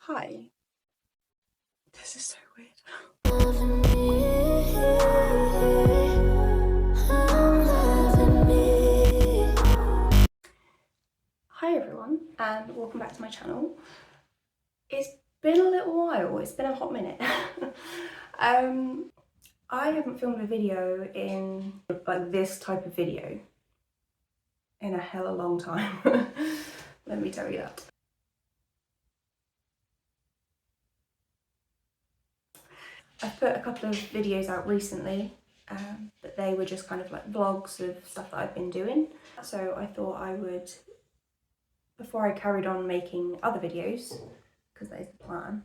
Hi. This is so weird. Hi everyone and welcome back to my channel. It's been a little while, it's been a hot minute. I haven't filmed a video in like this type of video in a hella long time. Let me tell you that. I've put a couple of videos out recently, but they were just kind of like vlogs of stuff that I've been doing. So I thought I would, before I carried on making other videos, because that is the plan,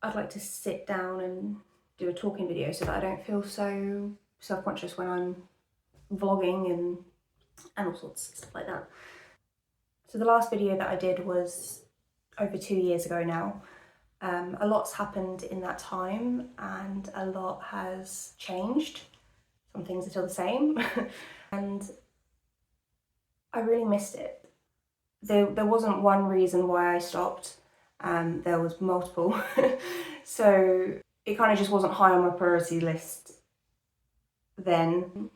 I'd like to sit down and do a talking video so that I don't feel so self-conscious when I'm vlogging and all sorts of stuff like that. So the last video that I did was over 2 years ago now. A lot's happened in that time and a lot has changed. Some things are still the same and I really missed it. There wasn't one reason why I stopped. There was multiple. So it kind of just wasn't high on my priority list then.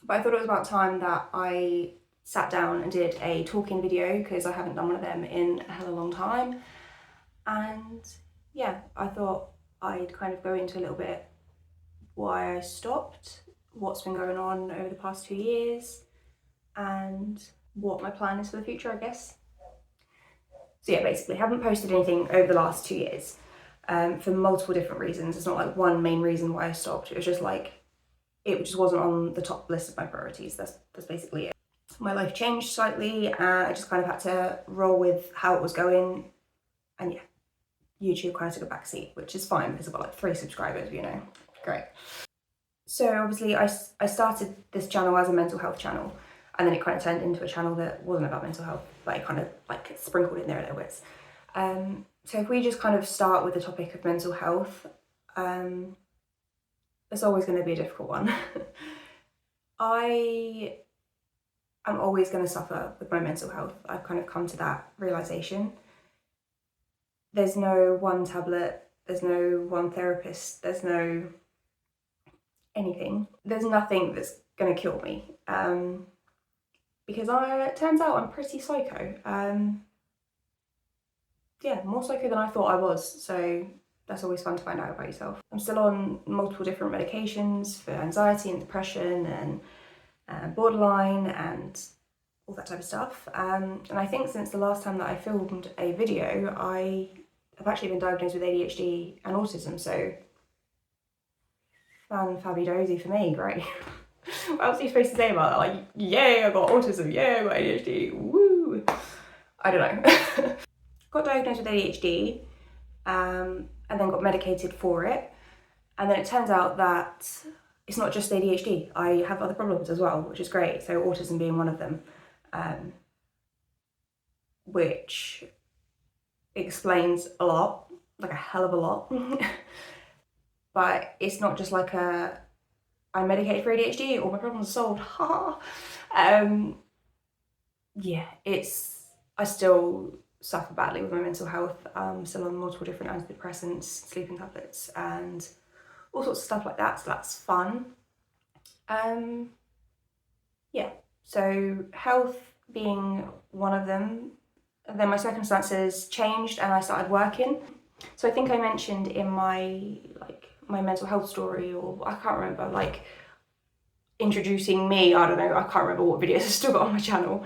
But I thought it was about time that I sat down and did a talking video because I haven't done one of them in a hell of a long time. And yeah, I thought I'd kind of go into a little bit why I stopped, what's been going on over the past 2 years, and what my plan is for the future, I guess. So yeah, basically, I haven't posted anything over the last 2 years for multiple different reasons. It's not like one main reason why I stopped. It was just like, it just wasn't on the top list of my priorities. That's basically it. My life changed slightly. I just kind of had to roll with how it was going. And yeah, YouTube kind of took a backseat, which is fine because I've got like 3 subscribers, you know, great. So obviously I started this channel as a mental health channel, and then it kind of turned into a channel that wasn't about mental health, but it kind of like sprinkled in there a little bit. So if we just kind of start with the topic of mental health, it's always going to be a difficult one. I'm always going to suffer with my mental health. I've kind of come to that realization. There's no one tablet, there's no one therapist, there's no anything. There's nothing that's going to kill me. Because it turns out I'm pretty psycho. Yeah, more psycho than I thought I was, so that's always fun to find out about yourself. I'm still on multiple different medications for anxiety and depression and borderline and all that type of stuff. And I think since the last time that I filmed a video, I have actually been diagnosed with ADHD and autism, so fan-fabby-dozy for me, great. What else are you supposed to say about that? Like, yay, I got autism, yay, I got ADHD, woo! I don't know. Got diagnosed with ADHD and then got medicated for it. And then it turns out that it's not just ADHD. I have other problems as well, which is great. So autism being one of them, which explains a lot, like a hell of a lot. But it's not just like I'm medicated for ADHD, all my problems are solved, ha. Yeah, I still suffer badly with my mental health. Still on multiple different antidepressants, sleeping tablets, and all sorts of stuff like that, so that's fun. Yeah, so health being one of them. Then my circumstances changed and I started working. So I think I mentioned in my mental health story, or I can't remember, like introducing me, I don't know, I can't remember what videos I still got on my channel,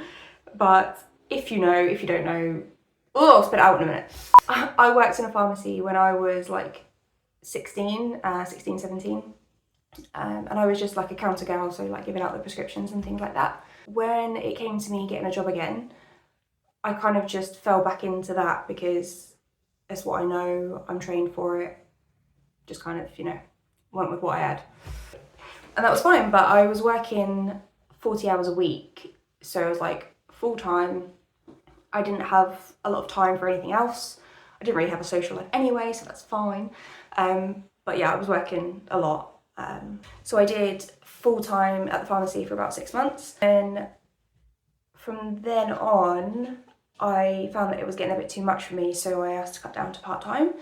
but if you know, if you don't know, oh, I'll spit it out in a minute. I worked in a pharmacy when I was like 16, 17, and I was just like a counter girl, so like giving out the prescriptions and things like that. When it came to me getting a job again, I kind of just fell back into that because it's what I know, I'm trained for it, just kind of, you know, went with what I had. And that was fine, but I was working 40 hours a week, so it was like full time. I didn't have a lot of time for anything else. I didn't really have a social life anyway, so that's fine. But yeah, I was working a lot. So I did full time at the pharmacy for about 6 months. And from then on, I found that it was getting a bit too much for me, so I asked to cut down to part-time,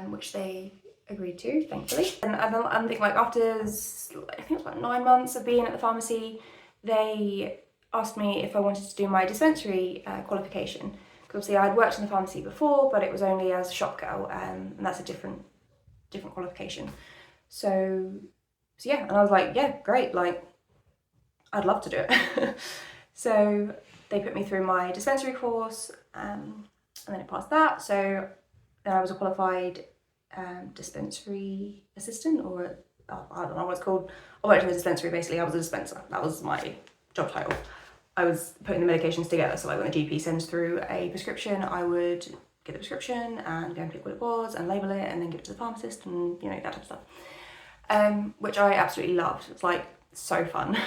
which they agreed to, thankfully. And I think like after, I think it was about 9 months of being at the pharmacy, they asked me if I wanted to do my dispensary qualification. Because obviously I'd worked in the pharmacy before, but it was only as a shop girl, and that's a different qualification. So yeah, and I was like, yeah, great, like, I'd love to do it. So they put me through my dispensary course, and then it passed that. So then I was a qualified dispensary assistant, or I don't know what it's called. I worked in a dispensary, basically. I was a dispenser. That was my job title. I was putting the medications together. So like when the GP sends through a prescription, I would get the prescription and go and pick what it was and label it and then give it to the pharmacist and, you know, that type of stuff. Which I absolutely loved. It's like so fun.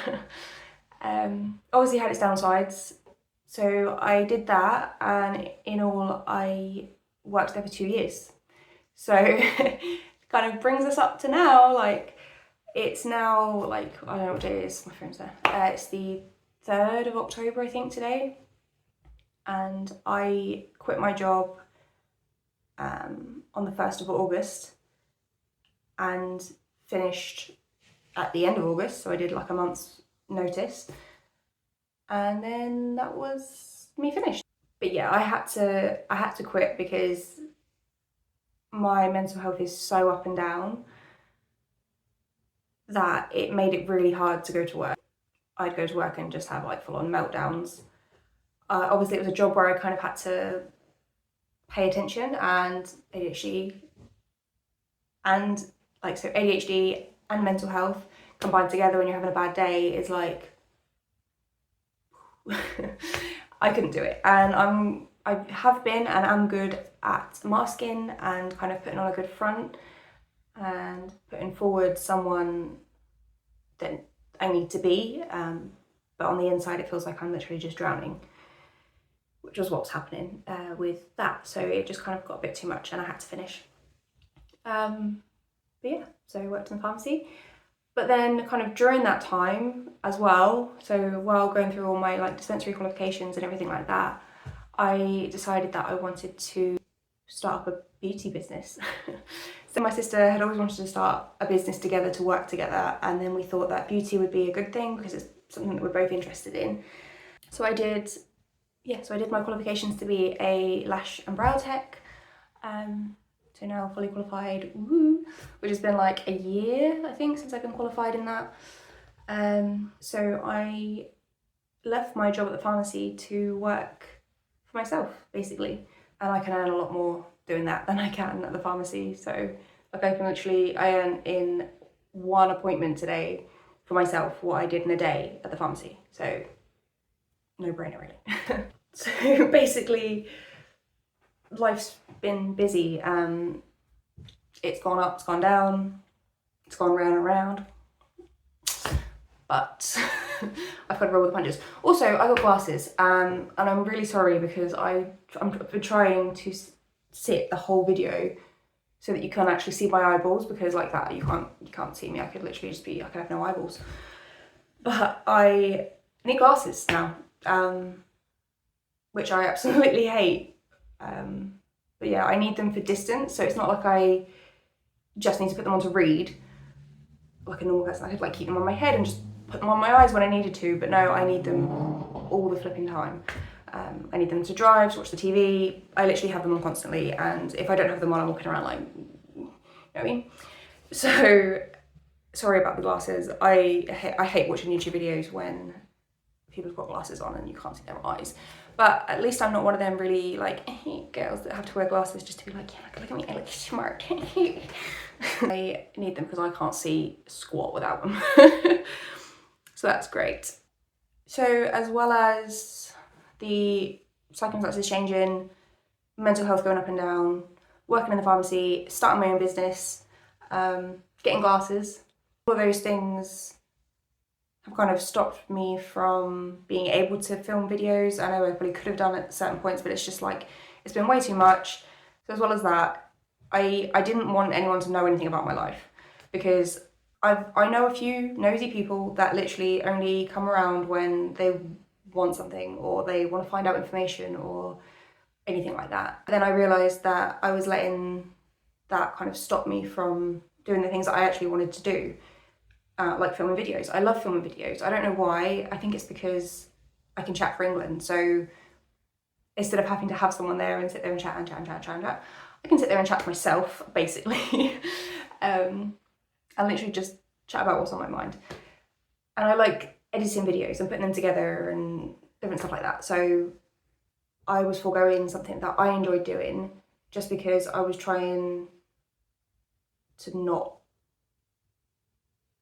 Obviously had its downsides. So I did that, and in all I worked there for 2 years. So kind of brings us up to now, like it's now like, I don't know what day it is, my phone's there. It's the 3rd of October, I think, today. And I quit my job on the 1st of August and finished at the end of August. So I did like a month's notice. And then that was me finished. But yeah, I had to quit because my mental health is so up and down that it made it really hard to go to work. I'd go to work and just have like full-on meltdowns. Obviously it was a job where I kind of had to pay attention, and ADHD, and like, so ADHD and mental health combined together when you're having a bad day is like, I couldn't do it. And I have been and am good at masking and kind of putting on a good front and putting forward someone that I need to be, but on the inside it feels like I'm literally just drowning, which was what was happening with that. So it just kind of got a bit too much and I had to finish. But yeah, so I worked in the pharmacy. But then kind of during that time as well, so while going through all my like dispensary qualifications and everything like that, I decided that I wanted to start up a beauty business. So my sister had always wanted to start a business together, to work together, and then we thought that beauty would be a good thing because it's something that we're both interested in. So I did my qualifications to be a lash and brow tech. So now fully qualified, woo, which has been like a year, I think, since I've been qualified in that. So I left my job at the pharmacy to work for myself, basically. And I can earn a lot more doing that than I can at the pharmacy. So like I earn in one appointment today for myself what I did in a day at the pharmacy. So no brainer really. So basically life's been busy. It's gone up, it's gone down, it's gone round and round, but I've got to roll with the punches. Also, I got glasses, and I'm really sorry because I'm trying to sit the whole video so that you can actually see my eyeballs, because like that you can't see me. I could literally just be, I could have no eyeballs. But I need glasses now, which I absolutely hate. But yeah, I need them for distance, so it's not like I just need to put them on to read like a normal person. I could like keep them on my head and just put them on my eyes when I needed to, but no, I need them all the flipping time. I need them to drive, to watch the TV. I literally have them on constantly, and if I don't have them on, I'm walking around like, you know what I mean? So sorry about the glasses. I hate watching YouTube videos when people have got glasses on and you can't see their eyes. But at least I'm not one of them really like girls that have to wear glasses just to be like, yeah, look at me, I look smart. I need them because I can't see squat without them. So that's great. So as well as the circumstances changing, mental health going up and down, working in the pharmacy, starting my own business, getting glasses, all of those things have kind of stopped me from being able to film videos. I know I probably could have done it at certain points, but it's just like, it's been way too much. So as well as that, I didn't want anyone to know anything about my life, because I know a few nosy people that literally only come around when they want something or they want to find out information or anything like that. But then I realised that I was letting that kind of stop me from doing the things that I actually wanted to do, like filming videos. I love filming videos. I don't know why. I think it's because I can chat for England. So instead of having to have someone there and sit there and chat and chat and chat and chat and chat, I can sit there and chat to myself, basically. And literally just chat about what's on my mind. And I like editing videos and putting them together and different stuff like that. So I was foregoing something that I enjoyed doing just because I was trying to not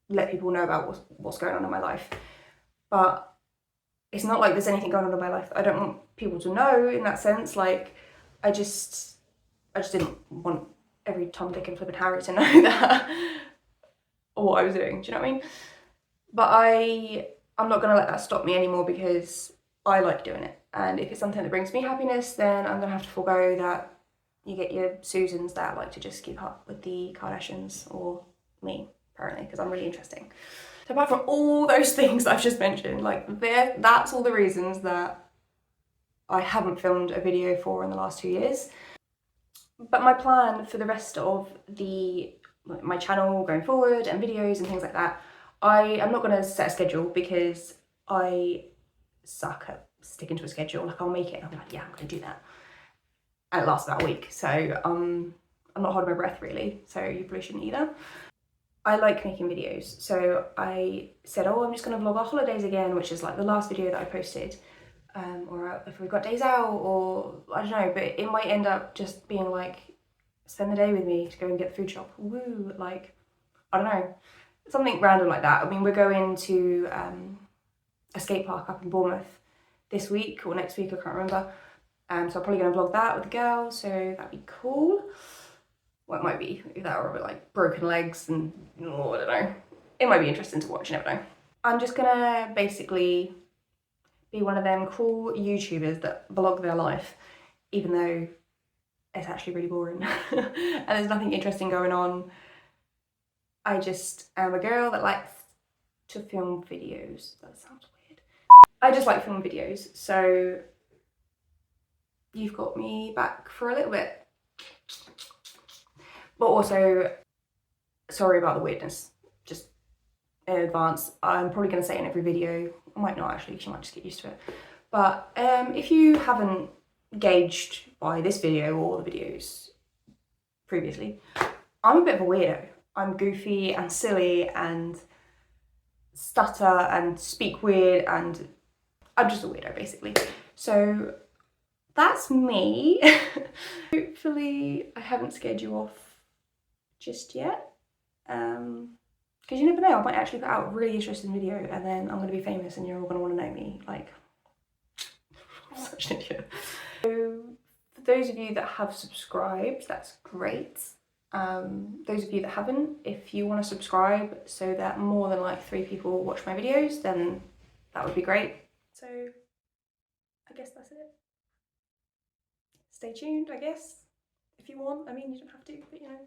let people know about what's going on in my life. But it's not like there's anything going on in my life I don't want people to know in that sense. Like, I just didn't want every Tom, Dick and Flippin' Harry to know that or what I was doing, do you know what I mean? But I'm not gonna let that stop me anymore because I like doing it. And if it's something that brings me happiness, then I'm gonna have to forego that. You get your Susans that like to just keep up with the Kardashians, or me, apparently, because I'm really interesting. So apart from all those things that I've just mentioned, like that's all the reasons that I haven't filmed a video for in the last 2 years. But my plan for the rest of my channel going forward and videos and things like that, I'm not going to set a schedule because I suck at sticking to a schedule. Like, I'll make it and I'm like, yeah, I'm going to do that. And it lasts about a week. So I'm not holding my breath really. So you probably shouldn't either. I like making videos. So I said, oh, I'm just going to vlog our holidays again, which is like the last video that I posted. Or if we've got days out, or I don't know, but it might end up just being like, spend the day with me to go and get the food shop. Woo, like, I don't know, something random like that. I mean, we're going to a skate park up in Bournemouth this week or next week, I can't remember. So I'm probably going to vlog that with the girls, so that'd be cool. Well, it might be that or a bit like broken legs and, oh, I don't know. It might be interesting to watch, you never know. I'm just gonna basically be one of them cool YouTubers that vlog their life, even though it's actually really boring and there's nothing interesting going on. I just am a girl that likes to film videos. That sounds weird. I just like filming videos, so you've got me back for a little bit. But also, sorry about the weirdness, just in advance. I'm probably going to say it in every video. I might not actually, because you might just get used to it. But if you haven't gauged by this video or the videos previously, I'm a bit of a weirdo. I'm goofy and silly and stutter and speak weird, and I'm just a weirdo basically. So that's me. Hopefully I haven't scared you off just yet, because you never know, I might actually put out a really interesting video and then I'm going to be famous and you're all going to want to know me. Like, I'm such an idiot. So for those of you that have subscribed, that's great. Those of you that haven't, if you want to subscribe so that more than like 3 people watch my videos, then that would be great. So I guess that's it. Stay tuned, I guess, if you want. I mean, you don't have to, but you know.